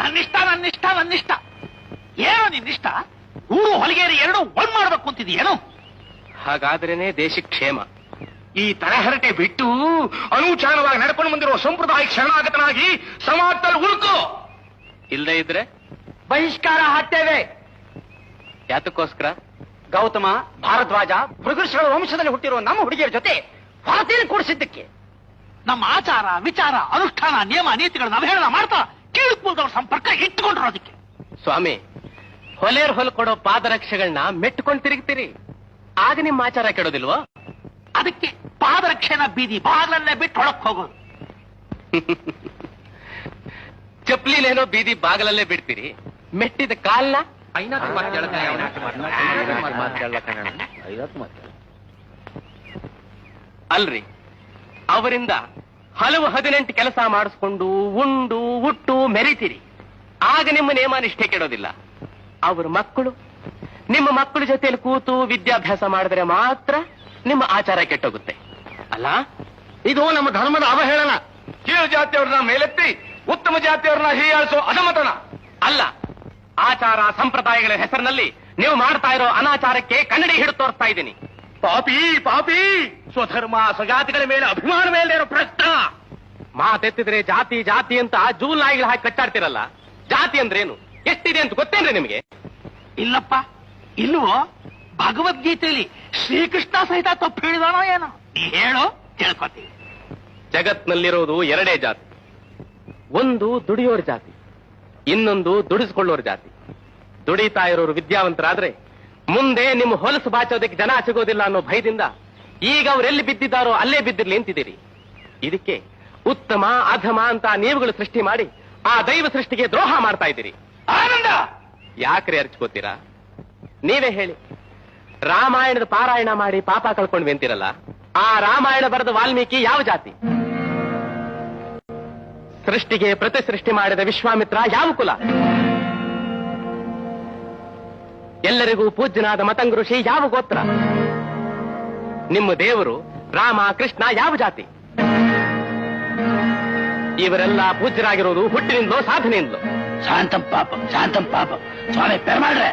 ನನ್ನಿಷ್ಟ ಏನೋ ನಿನ್ನಿಷ್ಟ. ಊರು ಹೊಲಿಗೇರಿ ಎರಡು ಒಂದ್ ಮಾಡ್ಬೇಕು ಅಂತಿದೆಯೇನು? ಹಾಗಾದ್ರೇನೆ ದೇಶಕ್ಕೆ ಕ್ಷೇಮ. ಈ ತಲೆಹರಟೆ ಬಿಟ್ಟು ಅನುಚಾರವಾಗಿ ನಡ್ಕೊಂಡು ಬಂದಿರುವ ಸಂಪ್ರದಾಯ ಶರಣಾಗತನಾಗಿ ಸಮಾಜದಲ್ಲಿ ಉಳ್ಕೋ. ಇಲ್ಲದೆ ಇದ್ರೆ ಬಹಿಷ್ಕಾರ ಹಾಕ್ತೇವೆ. ಯಾತಕ್ಕೋಸ್ಕರ? ಗೌತಮ, ಭಾರದ್ವಾಜ, ಮೃಗರ್ಷಗಳ ವಂಶದಲ್ಲಿ ಹುಟ್ಟಿರುವ ನಮ್ಮ ಹುಡುಗಿಯರ ಜೊತೆ ಹೊರತೇನೆ ಕೂಡಿಸಿದ್ದಕ್ಕೆ. ನಮ್ಮ ಆಚಾರ ವಿಚಾರ ಅನುಷ್ಠಾನ ನಿಯಮ ನೀತಿಗಳನ್ನ ಅವಹೇಳನ ಮಾಡ್ತಾ ಕೀಳುಕೂಲದವ್ರ ಸಂಪರ್ಕ ಇಟ್ಟುಕೊಂಡಿರೋದಕ್ಕೆ. ಸ್ವಾಮಿ, ಹೊಲೆಯರ್ ಹೊಲ್ ಕೊಡೋ ಪಾದರಕ್ಷೆಗಳನ್ನ ಮೆಟ್ಟುಕೊಂಡು ತಿರುಗ್ತೀರಿ, ಆಗ ನಿಮ್ಮ ಆಚಾರ ಕೆಡೋದಿಲ್ವೋ? ಅದಕ್ಕೆ ಪಾದರಕ್ಷೆನ ಬೀದಿ ಬಾಗ್ಲಲ್ಲೇ ಬಿಟ್ಟು ಹೊಳಕ್ ಹೋಗೋದು. ಚಪ್ಲಿನೇನೋ ಬೀದಿ ಬಾಗಲಲ್ಲೇ ಬಿಡ್ತೀರಿ, ಮೆಟ್ಟಿದ ಕಾಲ್ನ ಅಲ್ರಿ. ಅವರಿಂದ ಹಲವು 18 ಕೆಲಸ ಮಾಡಿಸ್ಕೊಂಡು ಉಂಡು ಹುಟ್ಟು ಮೆರಿತೀರಿ, ಆಗ ನಿಮ್ಮ ನೇಮ ನಿಷ್ಠೆ ಕೆಡೋದಿಲ್ಲ. ಅವ್ರ ಮಕ್ಕಳು ನಿಮ್ಮ ಮಕ್ಕಳ ಜೊತೆಯಲ್ಲಿ ಕೂತು ವಿದ್ಯಾಭ್ಯಾಸ ಮಾಡಿದ್ರೆ ಮಾತ್ರ ನಿಮ್ಮ ಆಚಾರ ಕೆಟ್ಟೋಗುತ್ತೆ ಅಲ್ಲ? ಇದು ನಮ್ಮ ಧರ್ಮದ ಅವಹೇಳನ. ಕೀಳು ಜಾತಿಯವ್ರನ್ನ ಮೇಲೆತ್ತಿ ಉತ್ತಮ ಜಾತಿಯವ್ರನ್ನ ಹೀಯಾಳಿಸೋ ಅಧಮತನ ಅಲ್ಲ. ಆಚಾರ ಸಂಪ್ರದಾಯಗಳ ಹೆಸರಿನಲ್ಲಿ ನೀವು ಮಾಡ್ತಾ ಇರೋ ಅನಾಚಾರಕ್ಕೆ ಕನ್ನಡಿ ಹಿಡಿದು ತೋರಿಸ್ತಾ ಇದ್ದೀನಿ. ಪಾಪಿ ಪಾಪಿ, ಸ್ವಧರ್ಮ ಸ್ವಜಾತಿಗಳ ಮೇಲೆ ಅಭಿಮಾನ ಮೇಲೆ ಇರೋ ಪ್ರಶ್ನ. ಮಾತೆತ್ತಿದ್ರೆ ಜಾತಿ ಜಾತಿ ಅಂತ ಜೂಲ್ ನಾಯಿಗಳು ಹಾಕಿ ಕಚ್ಚಾಡ್ತಿರಲ್ಲ. ಜಾತಿ ಅಂದ್ರೇನು, ಎಷ್ಟಿದೆ ಅಂತ ಗೊತ್ತೇನ್ರಿ ನಿಮಗೆ? ಇಲ್ಲಪ್ಪ, ಇಲ್ವೋ? ಭಗವದ್ಗೀತೆಯಲ್ಲಿ ಶ್ರೀಕೃಷ್ಣ ಸಹಿತ ತಪ್ಪು ಹೇಳಿದಾನೋ ಏನೋ? ನೀ ಹೇಳೋ, ಕೇಳ್ಕೊತೀವಿ. ಜಗತ್ನಲ್ಲಿರೋದು ಎರಡೇ ಜಾತಿ. ಒಂದು ದುಡಿಯೋರ್ ಜಾತಿ, ಇನ್ನೊಂದು ದುಡಿಸ್ಕೊಳ್ಳೋರ್ ಜಾತಿ. ದುಡಿತಾ ಇರೋರು ವಿದ್ಯಾವಂತರಾದ್ರೆ ಮುಂದೆ ನಿಮ್ಮ ಹೊಲಸು ಬಾಚೋದಕ್ಕೆ ಜನ ಸಿಗೋದಿಲ್ಲ ಅನ್ನೋ ಭಯದಿಂದ ಈಗ ಅವರೆಲ್ಲಿ ಬಿದ್ದಿದ್ದಾರೋ ಅಲ್ಲೇ ಬಿದ್ದಿರ್ಲಿ ಅಂತಿದ್ದೀರಿ. ಇದಕ್ಕೆ ಉತ್ತಮ ಅಧಮ ಅಂತ ನೀವುಗಳು ಸೃಷ್ಟಿ ಮಾಡಿ ಆ ದೈವ ಸೃಷ್ಟಿಗೆ ದ್ರೋಹ ಮಾಡ್ತಾ ಇದ್ದೀರಿ. ಆನಂದ, ಯಾಕ್ರಿ ಅರ್ಚ್ಕೋತೀರಾ? ನೀವೇ ಹೇಳಿ. ರಾಮಾಯಣದ ಪಾರಾಯಣ ಮಾಡಿ ಪಾಪ ಕಳ್ಕೊಂಡ್ವಿ ಅಂತಿರಲ್ಲ, ಆ ರಾಮಾಯಣ ಬರೆದ ವಾಲ್ಮೀಕಿ ಯಾವ ಜಾತಿ? ಸೃಷ್ಟಿಗೆ ಪ್ರತಿ ಸೃಷ್ಟಿ ಮಾಡಿದ ವಿಶ್ವಾಮಿತ್ರ ಯಾವ ಕುಲ? ಎಲ್ಲರಿಗೂ ಪೂಜ್ಯನಾದ ಮತಂಗ ಋಷಿ ಯಾವ ಗೋತ್ರ? ನಿಮ್ಮ ದೇವರು ರಾಮ ಕೃಷ್ಣ ಯಾವ ಜಾತಿ? ಇವರೆಲ್ಲ ಪೂಜ್ಯರಾಗಿರೋದು ಹುಟ್ಟಿನಿಂದಲೋ ಸಾಧನೆಯಿಂದಲೋ? ಶಾಂತಂ ಪಾಪ ಸ್ವಾಮಿ ಪೆರ್ಮಾಡ್ರೆ